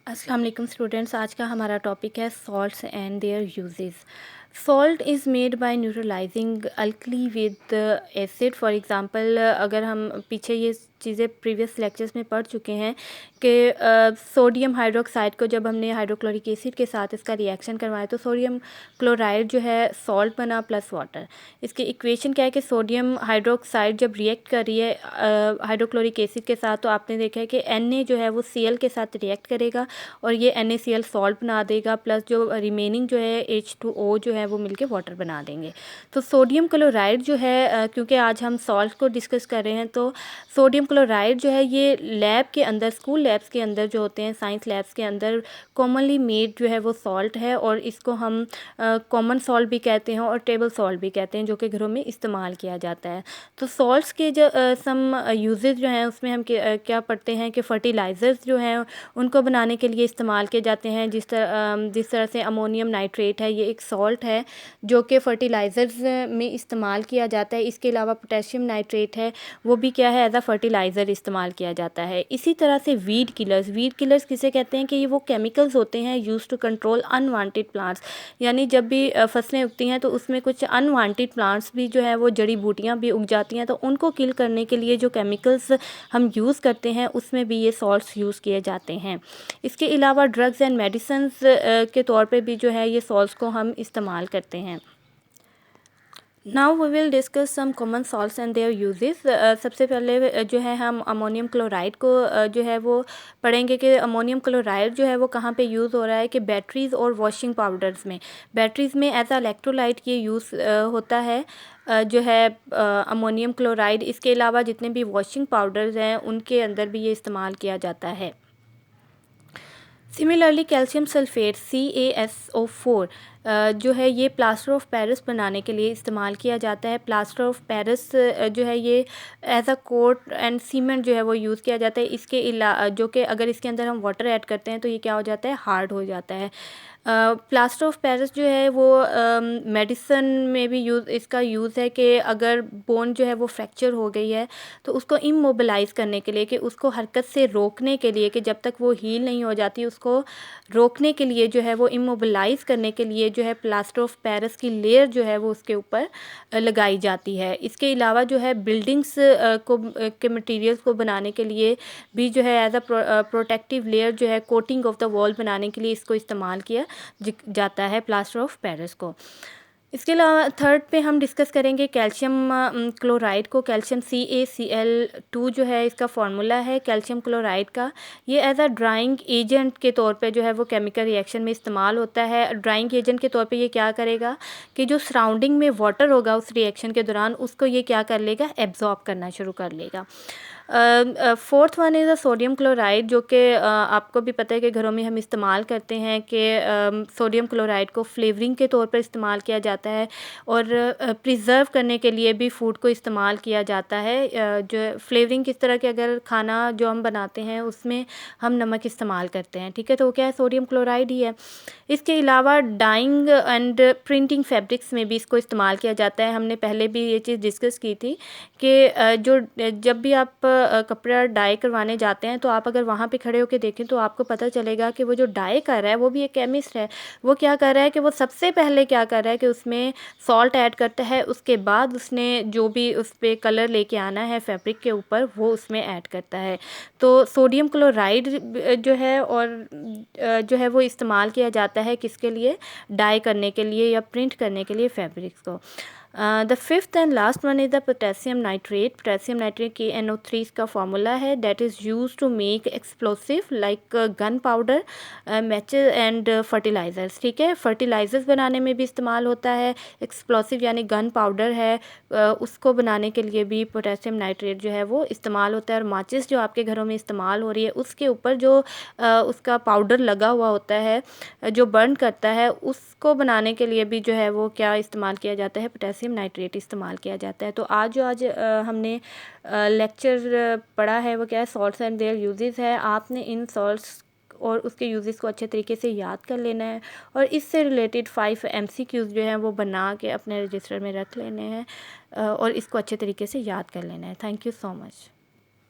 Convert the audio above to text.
अस्सलाम वालेकुम स्टूडेंट्स। आज का हमारा टॉपिक है salts and their uses. Salt is made by neutralising alkali with acid. For example, अगर हम पीछे ये चीज़ें प्रीवियस लेक्चर्स में पढ़ चुके हैं कि सोडियम हाइड्रोक्साइड को जब हमने हाइड्रोक्लोरिक एसिड के साथ इसका रिएक्शन करवाया तो सोडियम क्लोराइड जो है सॉल्ट बना प्लस वाटर। इसकी इक्वेशन क्या है कि सोडियम हाइड्रोक्साइड जब रिएक्ट कर रही है हाइड्रोक्लोरिक एसिड के साथ, तो आपने देखा है कि Na जो है वो Cl के साथ रिएक्ट करेगा और ये NaCl सॉल्ट बना देगा, प्लस जो रिमेनिंग जो है H2O जो है वो मिलके वाटर बना देंगे। तो सोडियम क्लोराइड जो है, क्योंकि आज हम सॉल्ट को डिस्कस कर रहे हैं, तो सोडियम क्लोराइड जो है ये लैब के अंदर, स्कूल लैब्स के अंदर जो होते हैं, साइंस लैब्स के अंदर कॉमनली मेड जो है वो सॉल्ट है, और इसको हम कॉमन सॉल्ट भी कहते हैं और टेबल सॉल्ट भी कहते हैं, जो कि घरों में इस्तेमाल किया जाता है। तो सॉल्ट्स के जो सम यूजेस जो हैं उसमें हम क्या पढ़ते हैं कि फर्टिलाइज़र्स जो हैं उनको बनाने के लिए इस्तेमाल किए जाते हैं। जिस तरह से अमोनियम नाइट्रेट है, ये एक सॉल्ट है जो कि फर्टिलाइज़र्स में इस्तेमाल किया जाता है। इसके अलावा पोटेशियम नाइट्रेट है, वो भी क्या है, एज अ फर्टिलाइज़र इस्तेमाल किया जाता है। इसी तरह से वीड किलर्स किसे कहते हैं कि ये वो केमिकल्स होते हैं use to control unwanted plants. यानी जब भी फसलें उगती हैं तो उसमें कुछ अनवांटेड प्लांट्स भी जो है वो जड़ी बूटियाँ भी उग जाती हैं, तो उनको किल करने के लिए जो केमिकल्स हम यूज़ करते हैं उसमें भी ये सॉल्ट्स यूज़ किए जाते हैं। इसके अलावा ड्रग्स एंड मेडिसिन्स के तौर पे भी जो है ये सॉल्ट्स को हम इस्तेमाल करते हैं। Now we will discuss some common salts and their uses. सबसे पहले जो है हम अमोनियम क्लोराइड को जो है वो पढ़ेंगे कि अमोनियम क्लोराइड जो है वो कहाँ पे यूज़ हो रहा है, कि बैटरीज़ और वॉशिंग पाउडर्स में। बैटरीज़ में एज अ इलेक्ट्रोलाइट ये यूज़ होता है जो है अमोनियम क्लोराइड। इसके अलावा जितने भी वॉशिंग पाउडर्स हैं उनके अंदर भी ये इस्तेमाल किया जाता है। सिमिलरली कैल्शियम सल्फेट CaSO4 जो है ये प्लास्टर ऑफ पेरिस बनाने के लिए इस्तेमाल किया जाता है। प्लास्टर ऑफ पेरिस जो है ये as a coat and cement जो है वो यूज़ किया जाता है। जो कि अगर इसके अंदर हम वाटर ऐड करते हैं तो ये क्या हो जाता है, हार्ड हो जाता है। प्लास्टर ऑफ पेरिस जो है वो मेडिसन में भी इसका यूज़ है कि अगर बोन जो है वो फ्रैक्चर हो गई है तो उसको इमोबिलाइज़ करने के लिए, कि उसको हरकत से रोकने के लिए, कि जब तक वो हील नहीं हो जाती उसको रोकने के लिए जो है वो इमोबिलाइज़ करने के लिए जो है प्लास्टर ऑफ पेरिस की लेयर जो है वो उसके ऊपर लगाई जाती है। इसके अलावा जो है बिल्डिंग्स के मटेरियल्स को बनाने के लिए भी जो है एज अ प्रोटेक्टिव लेयर जो है कोटिंग ऑफ द वॉल बनाने के लिए इसको इस्तेमाल किया जाता है, प्लास्टर ऑफ पेरिस को। इसके अलावा थर्ड पे हम डिस्कस करेंगे कैल्शियम क्लोराइड को। कैल्शियम CaCl2 जो है इसका फार्मूला है कैल्शियम क्लोराइड का। ये एज अ ड्राइंग एजेंट के तौर पे जो है वो केमिकल रिएक्शन में इस्तेमाल होता है। ड्राइंग एजेंट के तौर पे ये क्या करेगा कि जो सराउंडिंग में वाटर होगा उस रिएक्शन के दौरान, उसको ये क्या कर लेगा, एब्जॉर्ब करना शुरू कर लेगा। Fourth one is a sodium chloride, जो कि आपको भी पता है कि घरों में हम इस्तेमाल करते हैं कि सोडियम क्लोराइड को फ्लेवरिंग के तौर पर इस्तेमाल किया जाता है और प्रिज़र्व करने के लिए भी फूड को इस्तेमाल किया जाता है। जो फ्लेवरिंग किस तरह के, अगर खाना जो हम बनाते हैं उसमें हम नमक इस्तेमाल करते हैं, ठीक है, तो वो क्या है, सोडियम क्लोराइड ही है। इसके अलावा डाइंग एंड प्रिंटिंग फैब्रिक्स में भी इसको इस्तेमाल किया जाता है। हमने पहले भी ये चीज़ डिस्कस की थी कि जब भी आप कपड़ा डाई करवाने जाते हैं तो आप अगर वहाँ पे खड़े होकर देखें तो आपको पता चलेगा कि वो जो डाई कर रहा है वो भी एक केमिस्ट है। वो क्या कर रहा है कि वो सबसे पहले क्या कर रहा है कि उसमें सॉल्ट ऐड करता है, उसके बाद उसने जो भी उस पर कलर लेके आना है फैब्रिक के ऊपर वो उसमें ऐड करता है। तो सोडियम क्लोराइड जो है और जो है वो इस्तेमाल किया जाता है किसके लिए, डाई करने के लिए या प्रिंट करने के लिए फैब्रिक्स को। The fifth and last one is the potassium nitrate. Potassium nitrate KNO3 इसका फार्मूला है, that is use to make explosive like gun powder, matches and fertilisers. ठीक है, फर्टिलाइज़र्स बनाने में भी इस्तेमाल होता है। एक्सप्लोसिव यानी गन पाउडर है, उसको बनाने के लिए भी पोटेशियम नाइट्रेट जो है वो इस्तेमाल होता है। और माचिस जो आपके घरों में इस्तेमाल हो रही है उसके ऊपर जो उसका पाउडर लगा हुआ होता है जो बर्न करता है, उसको बनाने के लिए भी जो है वो क्या इस्तेमाल किया जाता है, पोटेशियम नाइट्रेट इस्तेमाल किया जाता है। तो आज हमने लेक्चर पढ़ा है वो क्या है, सॉल्ट्स एंड देयर यूजेस है। आपने इन सॉल्ट्स और उसके यूजेस को अच्छे तरीके से याद कर लेना है और इससे रिलेटेड 5 MCQs जो हैं वो बना के अपने रजिस्टर में रख लेने हैं और इसको अच्छे तरीके से याद कर लेना है। Thank you so much.